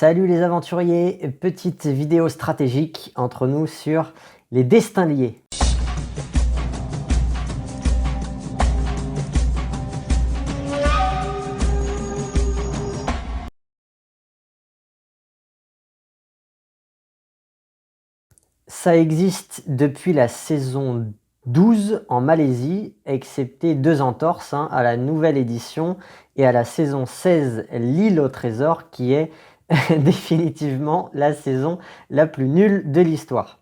Salut les aventuriers, petite vidéo stratégique entre nous sur les destins liés. Ça existe depuis la saison 12 en Malaisie, excepté 2 entorses, à la nouvelle édition et à la saison 16, l'île au trésor, qui est définitivement la saison la plus nulle de l'histoire.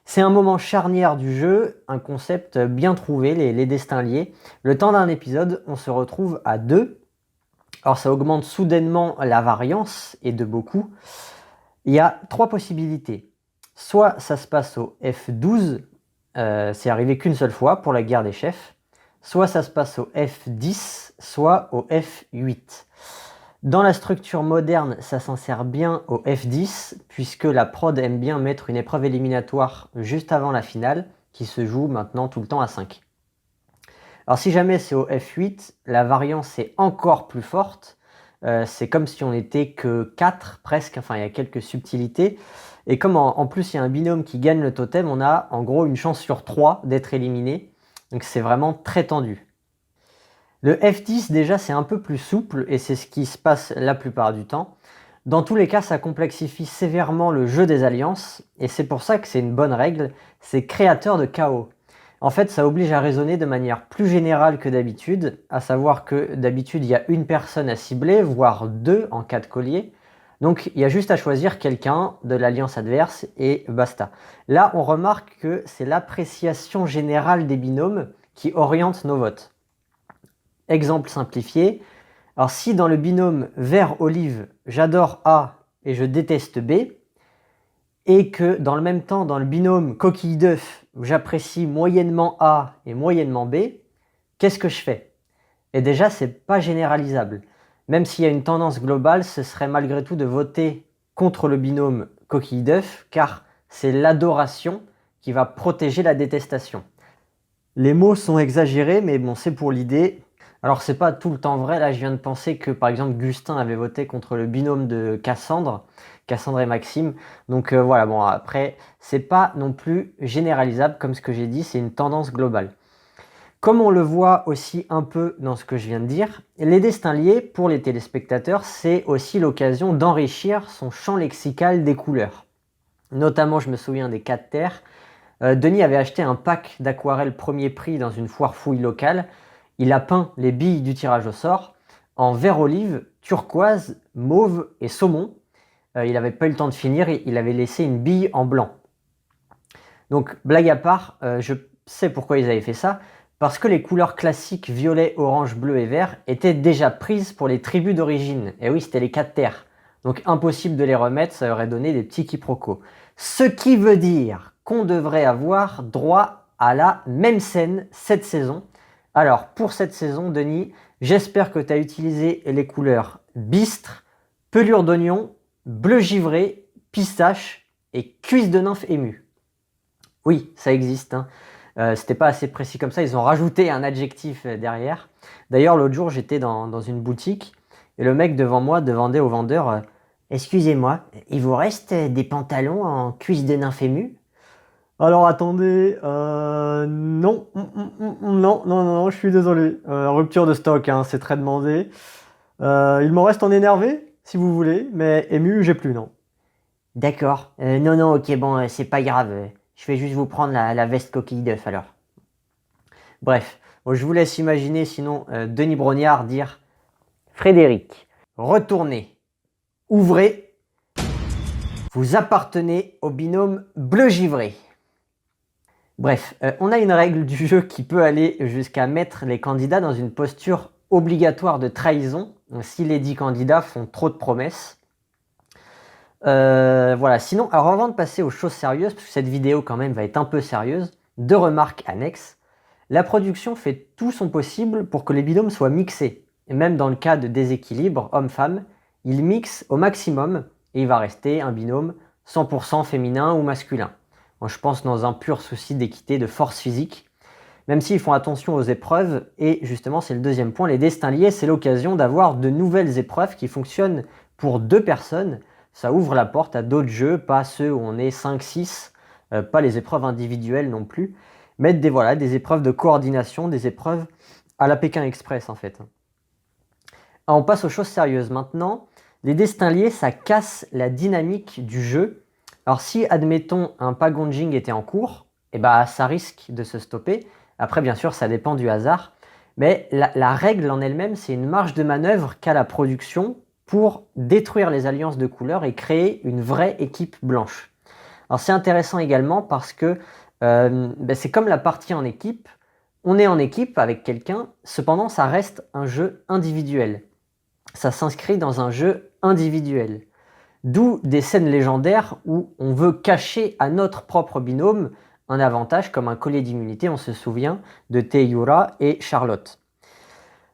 C'est un moment charnière du jeu, un concept bien trouvé, les destins liés. Le temps d'un épisode, on se retrouve à 2. Alors ça augmente soudainement la variance, et de beaucoup. Il y a 3 possibilités. Soit ça se passe au F12, c'est arrivé qu'une seule fois pour la guerre des chefs. Soit ça se passe au F10, soit au F8. Dans la structure moderne, ça s'en sert bien au F10, puisque la prod aime bien mettre une épreuve éliminatoire juste avant la finale, qui se joue maintenant tout le temps à 5. Alors si jamais c'est au F8, la variance est encore plus forte. C'est comme si on n'était que 4 presque, enfin il y a quelques subtilités. Et comme en plus il y a un binôme qui gagne le totem, on a en gros une chance sur 3 d'être éliminé. Donc c'est vraiment très tendu. Le F10 déjà c'est un peu plus souple et c'est ce qui se passe la plupart du temps. Dans tous les cas ça complexifie sévèrement le jeu des alliances et c'est pour ça que c'est une bonne règle, c'est créateur de chaos. En fait ça oblige à raisonner de manière plus générale que d'habitude, à savoir que d'habitude il y a une personne à cibler, voire 2 en cas de collier. Donc il y a juste à choisir quelqu'un de l'alliance adverse et basta. Là on remarque que c'est l'appréciation générale des binômes qui oriente nos votes. Exemple simplifié, alors si dans le binôme vert-olive, j'adore A et je déteste B, et que dans le même temps, dans le binôme coquille d'œuf, j'apprécie moyennement A et moyennement B, qu'est-ce que je fais? Et déjà, c'est pas généralisable. Même s'il y a une tendance globale, ce serait malgré tout de voter contre le binôme coquille d'œuf, car c'est l'adoration qui va protéger la détestation. Les mots sont exagérés, mais bon, c'est pour l'idée. Alors c'est pas tout le temps vrai, là je viens de penser que par exemple Gustin avait voté contre le binôme de Cassandre et Maxime, donc voilà, bon après c'est pas non plus généralisable comme ce que j'ai dit, c'est une tendance globale. Comme on le voit aussi un peu dans ce que je viens de dire, les destins liés pour les téléspectateurs c'est aussi l'occasion d'enrichir son champ lexical des couleurs. Notamment je me souviens des 4 terres, Denis avait acheté un pack d'aquarelles premier prix dans une foire fouille locale. Il a peint les billes du tirage au sort en vert olive, turquoise, mauve et saumon. Il n'avait pas eu le temps de finir, il avait laissé une bille en blanc. Donc blague à part, je sais pourquoi ils avaient fait ça, parce que les couleurs classiques violet, orange, bleu et vert étaient déjà prises pour les tribus d'origine. Et oui, c'était les 4 terres. Donc impossible de les remettre, ça aurait donné des petits quiproquos. Ce qui veut dire qu'on devrait avoir droit à la même scène cette saison. Alors, pour cette saison, Denis, j'espère que tu as utilisé les couleurs bistre, pelure d'oignon, bleu givré, pistache et cuisse de nymphe émue. Oui, ça existe. C'était pas assez précis comme ça, ils ont rajouté un adjectif derrière. D'ailleurs, l'autre jour, j'étais dans une boutique et le mec devant moi demandait au vendeur excusez-moi, il vous reste des pantalons en cuisse de nymphe émue? Alors attendez, non, je suis désolé. Rupture de stock, c'est très demandé. Il m'en reste en énervé, si vous voulez, mais ému, j'ai plus, non. D'accord, non, ok, bon, c'est pas grave. Je vais juste vous prendre la veste coquille d'œuf alors. Bref, bon, je vous laisse imaginer sinon Denis Brognard dire Frédéric, retournez, ouvrez, vous appartenez au binôme bleu givré. Bref, on a une règle du jeu qui peut aller jusqu'à mettre les candidats dans une posture obligatoire de trahison si les 10 candidats font trop de promesses. Voilà, sinon, alors avant de passer aux choses sérieuses, parce que cette vidéo quand même va être un peu sérieuse, 2 remarques annexes. La production fait tout son possible pour que les binômes soient mixés. Et même dans le cas de déséquilibre homme-femme, ils mixent au maximum et il va rester un binôme 100% féminin ou masculin. Moi, je pense dans un pur souci d'équité, de force physique, même s'ils font attention aux épreuves, et justement c'est le deuxième point, les destins liés, c'est l'occasion d'avoir de nouvelles épreuves qui fonctionnent pour 2 personnes, ça ouvre la porte à d'autres jeux, pas ceux où on est 5-6, pas les épreuves individuelles non plus, mais des épreuves de coordination, des épreuves à la Pékin Express en fait. Alors, on passe aux choses sérieuses maintenant. Les destins liés, ça casse la dynamique du jeu. Alors si, admettons, un pagonjing était en cours, eh ben, ça risque de se stopper. Après, bien sûr, ça dépend du hasard. Mais la règle en elle-même, c'est une marge de manœuvre qu'a la production pour détruire les alliances de couleurs et créer une vraie équipe blanche. Alors c'est intéressant également parce que c'est comme la partie en équipe. On est en équipe avec quelqu'un, cependant ça reste un jeu individuel. Ça s'inscrit dans un jeu individuel. D'où des scènes légendaires où on veut cacher à notre propre binôme un avantage comme un collier d'immunité, on se souvient de Teyura et Charlotte.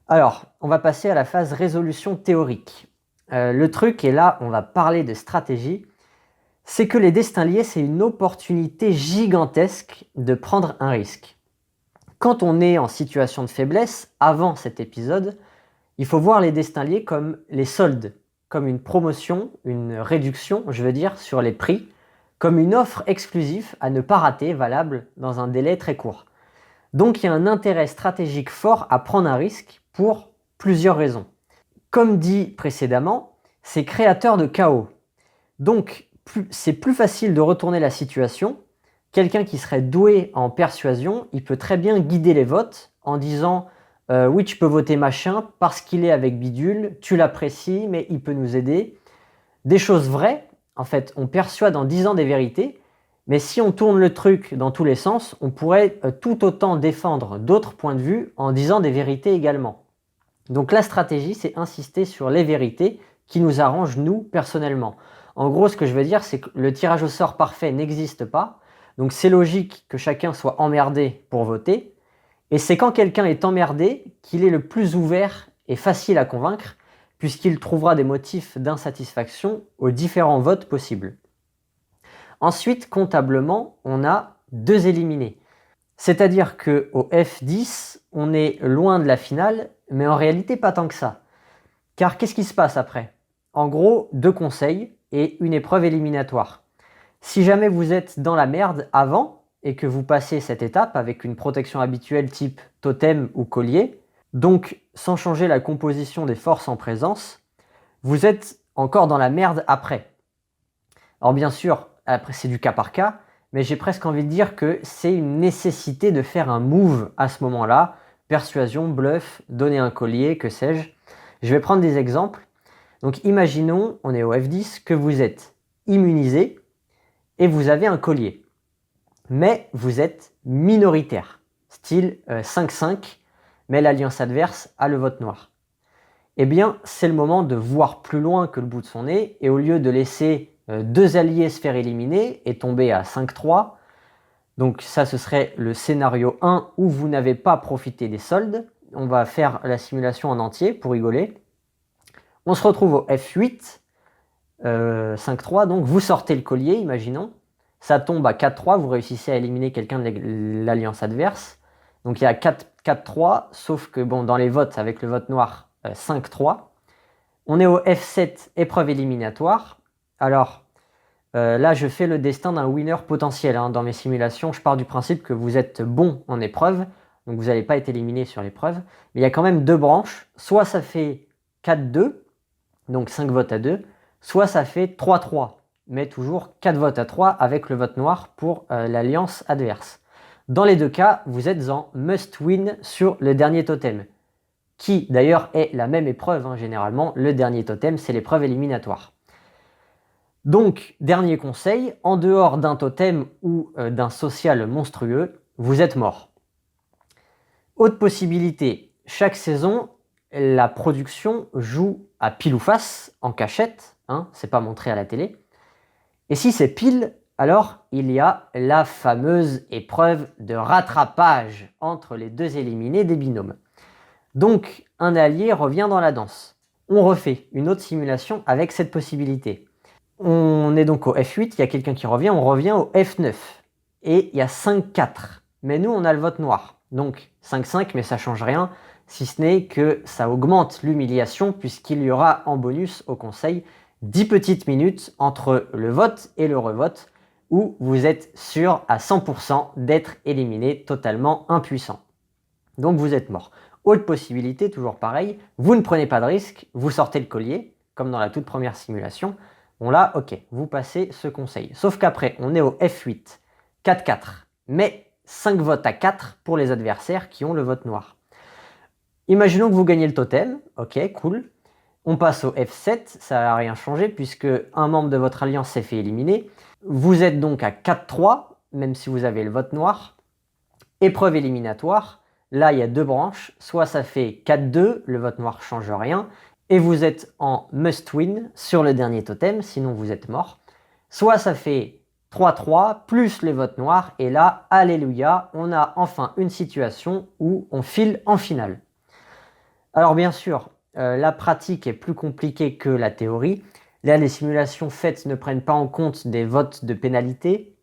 Alors, on va passer à la phase résolution théorique. Le truc, et là on va parler de stratégie, c'est que les destins liés, c'est une opportunité gigantesque de prendre un risque. Quand on est en situation de faiblesse, avant cet épisode, il faut voir les destins liés comme les soldes, comme une promotion, une réduction, je veux dire, sur les prix, comme une offre exclusive à ne pas rater, valable dans un délai très court. Donc il y a un intérêt stratégique fort à prendre un risque pour plusieurs raisons. Comme dit précédemment, c'est créateur de chaos. Donc c'est plus facile de retourner la situation. Quelqu'un qui serait doué en persuasion, il peut très bien guider les votes en disant oui, tu peux voter machin parce qu'il est avec bidule, tu l'apprécies, mais il peut nous aider. Des choses vraies, en fait, on persuade en disant des vérités, mais si on tourne le truc dans tous les sens, on pourrait tout autant défendre d'autres points de vue en disant des vérités également. Donc la stratégie, c'est insister sur les vérités qui nous arrangent nous personnellement. En gros, ce que je veux dire, c'est que le tirage au sort parfait n'existe pas, donc c'est logique que chacun soit emmerdé pour voter, et c'est quand quelqu'un est emmerdé qu'il est le plus ouvert et facile à convaincre, puisqu'il trouvera des motifs d'insatisfaction aux différents votes possibles. Ensuite, comptablement, on a 2 éliminés. C'est-à-dire qu'au F10, on est loin de la finale, mais en réalité pas tant que ça. Car qu'est-ce qui se passe après? En gros, 2 conseils et une épreuve éliminatoire. Si jamais vous êtes dans la merde avant, et que vous passez cette étape avec une protection habituelle type totem ou collier, donc sans changer la composition des forces en présence, vous êtes encore dans la merde après. Alors bien sûr, après c'est du cas par cas, mais j'ai presque envie de dire que c'est une nécessité de faire un move à ce moment-là, persuasion, bluff, donner un collier, que sais-je. Je vais prendre des exemples. Donc imaginons, on est au F10, que vous êtes immunisé et vous avez un collier. Mais vous êtes minoritaire, style 5-5, mais l'alliance adverse a le vote noir. Eh bien, c'est le moment de voir plus loin que le bout de son nez, et au lieu de laisser 2 alliés se faire éliminer et tomber à 5-3, donc ça ce serait le scénario 1 où vous n'avez pas profité des soldes. On va faire la simulation en entier pour rigoler. On se retrouve au F8, 5-3, donc vous sortez le collier, imaginons. Ça tombe à 4-3, vous réussissez à éliminer quelqu'un de l'alliance adverse. Donc il y a 4-3, sauf que bon, dans les votes, avec le vote noir, 5-3. On est au F7, épreuve éliminatoire. Alors là, je fais le destin d'un winner potentiel. Dans mes simulations, je pars du principe que vous êtes bon en épreuve, donc vous n'allez pas être éliminé sur l'épreuve. Mais il y a quand même 2 branches. Soit ça fait 4-2, donc 5 votes à 2, soit ça fait 3-3. Mais toujours 4 votes à 3 avec le vote noir pour l'alliance adverse. Dans les 2 cas, vous êtes en must-win sur le dernier totem, qui d'ailleurs est la même épreuve, généralement. Le dernier totem, c'est l'épreuve éliminatoire. Donc, dernier conseil, en dehors d'un totem ou d'un social monstrueux, vous êtes mort. Autre possibilité, chaque saison, la production joue à pile ou face, en cachette, c'est pas montré à la télé. Et si c'est pile, alors il y a la fameuse épreuve de rattrapage entre les 2 éliminés des binômes. Donc un allié revient dans la danse. On refait une autre simulation avec cette possibilité. On est donc au F8, il y a quelqu'un qui revient, on revient au F9. Et il y a 5-4. Mais nous on a le vote noir. Donc 5-5, mais ça change rien, si ce n'est que ça augmente l'humiliation puisqu'il y aura en bonus au conseil 10 petites minutes entre le vote et le revote où vous êtes sûr à 100% d'être éliminé totalement impuissant. Donc vous êtes mort. Autre possibilité, toujours pareil, vous ne prenez pas de risque, vous sortez le collier, comme dans la toute première simulation. Bon là, ok, vous passez ce conseil. Sauf qu'après, on est au F8, 4-4, mais 5 votes à 4 pour les adversaires qui ont le vote noir. Imaginons que vous gagnez le totem, ok, cool. On passe au F7, ça n'a rien changé puisque un membre de votre alliance s'est fait éliminer. Vous êtes donc à 4-3, même si vous avez le vote noir. Épreuve éliminatoire, là il y a deux branches, soit ça fait 4-2, le vote noir ne change rien, et vous êtes en must win sur le dernier totem, sinon vous êtes mort. Soit ça fait 3-3 plus les votes noirs, et là, alléluia, on a enfin une situation où on file en finale. Alors bien sûr, la pratique est plus compliquée que la théorie. Là, les simulations faites ne prennent pas en compte des votes de pénalité,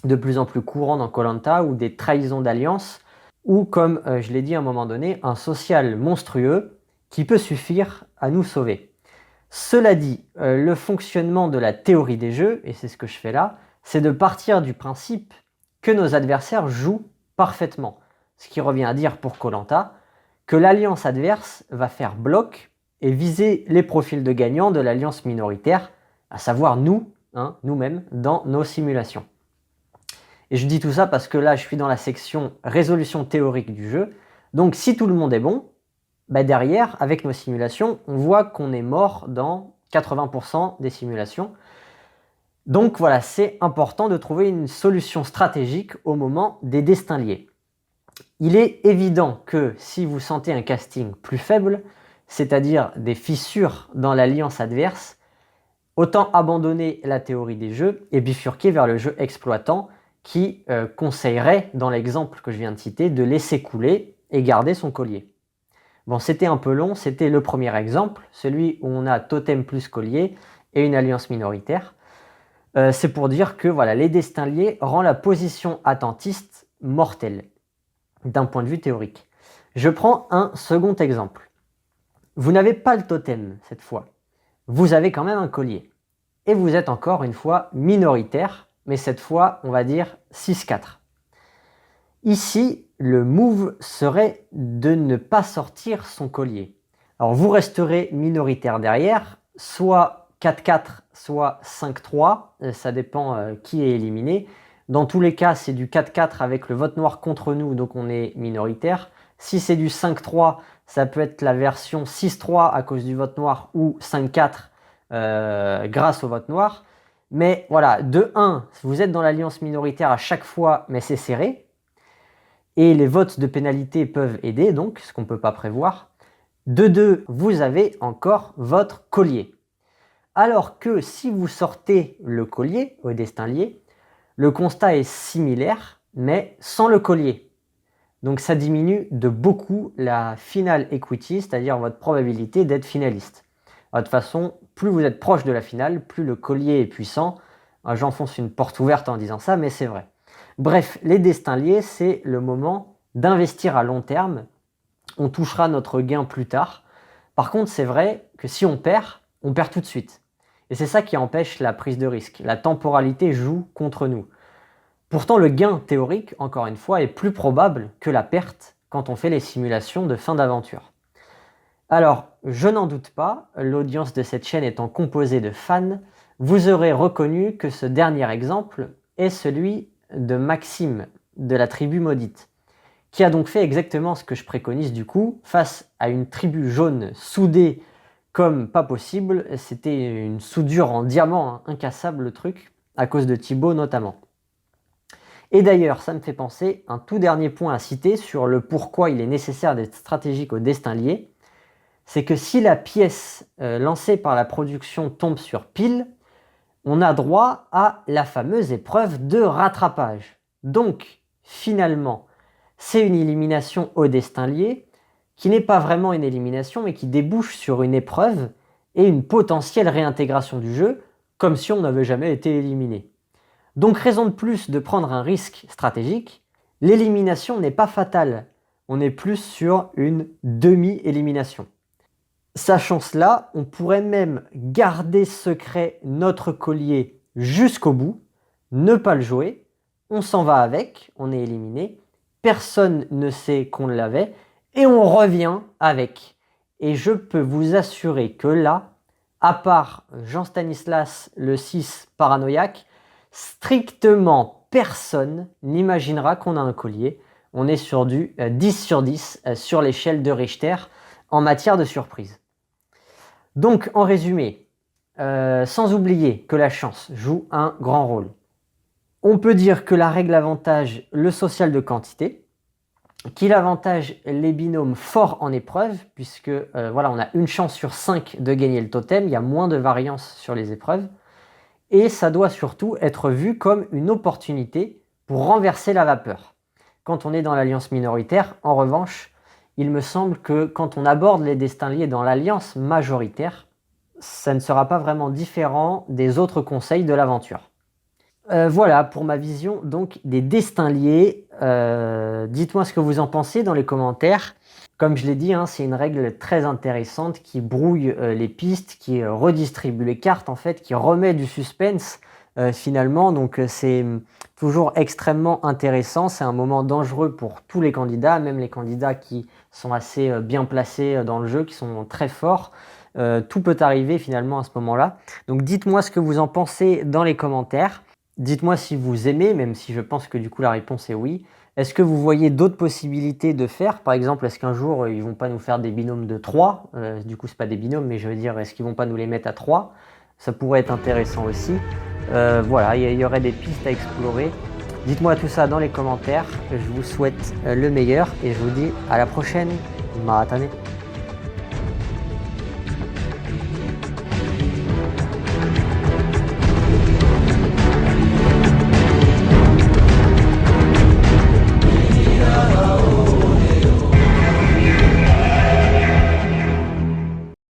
de plus en plus courants dans Koh Lanta, ou des trahisons d'alliance, ou comme je l'ai dit à un moment donné, un social monstrueux qui peut suffire à nous sauver. Cela dit, le fonctionnement de la théorie des jeux, et c'est ce que je fais là, c'est de partir du principe que nos adversaires jouent parfaitement. Ce qui revient à dire pour Koh Lanta que l'alliance adverse va faire bloc et viser les profils de gagnants de l'alliance minoritaire, à savoir nous, nous-mêmes, dans nos simulations. Et je dis tout ça parce que là, je suis dans la section résolution théorique du jeu. Donc si tout le monde est bon, derrière, avec nos simulations, on voit qu'on est mort dans 80% des simulations. Donc voilà, c'est important de trouver une solution stratégique au moment des destins liés. Il est évident que si vous sentez un casting plus faible, c'est-à-dire des fissures dans l'alliance adverse, autant abandonner la théorie des jeux et bifurquer vers le jeu exploitant qui conseillerait, dans l'exemple que je viens de citer, de laisser couler et garder son collier. Bon, c'était un peu long, c'était le premier exemple, celui où on a totem plus collier et une alliance minoritaire. C'est pour dire que voilà, les destins liés rend la position attentiste mortelle, d'un point de vue théorique. Je prends un second exemple. Vous n'avez pas le totem cette fois. Vous avez quand même un collier. Et vous êtes encore une fois minoritaire, mais cette fois, on va dire 6-4. Ici, le move serait de ne pas sortir son collier. Alors vous resterez minoritaire derrière, soit 4-4, soit 5-3, ça dépend qui est éliminé. Dans tous les cas, c'est du 4-4 avec le vote noir contre nous, donc on est minoritaire. Si c'est du 5-3, ça peut être la version 6-3 à cause du vote noir ou 5-4 grâce au vote noir. Mais voilà, de 1, vous êtes dans l'alliance minoritaire à chaque fois, mais c'est serré. Et les votes de pénalité peuvent aider, donc, ce qu'on ne peut pas prévoir. De 2, vous avez encore votre collier. Alors que si vous sortez le collier au destin lié, le constat est similaire, mais sans le collier. Donc ça diminue de beaucoup la finale equity, c'est-à-dire votre probabilité d'être finaliste. De toute façon, plus vous êtes proche de la finale, plus le collier est puissant. J'enfonce une porte ouverte en disant ça, mais c'est vrai. Bref, les destins liés, c'est le moment d'investir à long terme. On touchera notre gain plus tard. Par contre, c'est vrai que si on perd tout de suite. Et c'est ça qui empêche la prise de risque. La temporalité joue contre nous. Pourtant, le gain théorique, encore une fois, est plus probable que la perte quand on fait les simulations de fin d'aventure. Alors, je n'en doute pas, l'audience de cette chaîne étant composée de fans, vous aurez reconnu que ce dernier exemple est celui de Maxime, de la tribu maudite, qui a donc fait exactement ce que je préconise du coup, face à une tribu jaune soudée comme pas possible. C'était une soudure en diamant, incassable le truc, à cause de Thibaut notamment. Et d'ailleurs, ça me fait penser, un tout dernier point à citer sur le pourquoi il est nécessaire d'être stratégique au destin lié, c'est que si la pièce lancée par la production tombe sur pile, on a droit à la fameuse épreuve de rattrapage. Donc, finalement, c'est une élimination au destin lié, qui n'est pas vraiment une élimination, mais qui débouche sur une épreuve et une potentielle réintégration du jeu, comme si on n'avait jamais été éliminé. Donc raison de plus de prendre un risque stratégique, l'élimination n'est pas fatale, on est plus sur une demi-élimination. Sachant cela, on pourrait même garder secret notre collier jusqu'au bout, ne pas le jouer, on s'en va avec, on est éliminé, personne ne sait qu'on l'avait, et on revient avec. Et je peux vous assurer que là, à part Jean-Stanislas le 6 paranoïaque, strictement personne n'imaginera qu'on a un collier. On est sur du 10 sur 10 sur l'échelle de Richter en matière de surprise. Donc, en résumé, sans oublier que la chance joue un grand rôle. On peut dire que la règle avantage le social de quantité, qu'il avantage les binômes forts en épreuve, puisque voilà, on a une chance sur 5 de gagner le totem, il y a moins de variance sur les épreuves, et ça doit surtout être vu comme une opportunité pour renverser la vapeur. Quand on est dans l'alliance minoritaire, en revanche, il me semble que quand on aborde les destins liés dans l'alliance majoritaire, ça ne sera pas vraiment différent des autres conseils de l'aventure. Voilà pour ma vision donc des destins liés. Dites-moi ce que vous en pensez dans les commentaires. Comme je l'ai dit, hein, c'est une règle très intéressante qui brouille les pistes, qui redistribue les cartes en fait, qui remet du suspense finalement. Donc c'est toujours extrêmement intéressant. C'est un moment dangereux pour tous les candidats, même les candidats qui sont assez bien placés dans le jeu, qui sont très forts. Tout peut arriver finalement à ce moment-là. Donc dites-moi ce que vous en pensez dans les commentaires. Dites-moi si vous aimez, même si je pense que du coup la réponse est oui. Est-ce que vous voyez d'autres possibilités de faire? Par exemple, est-ce qu'un jour ils vont pas nous faire des binômes de 3? Du coup, c'est pas des binômes, mais je veux dire, est-ce qu'ils vont pas nous les mettre à 3? Ça pourrait être intéressant aussi. Voilà, il y aurait des pistes à explorer. Dites-moi tout ça dans les commentaires. Je vous souhaite le meilleur et je vous dis à la prochaine. Maratane.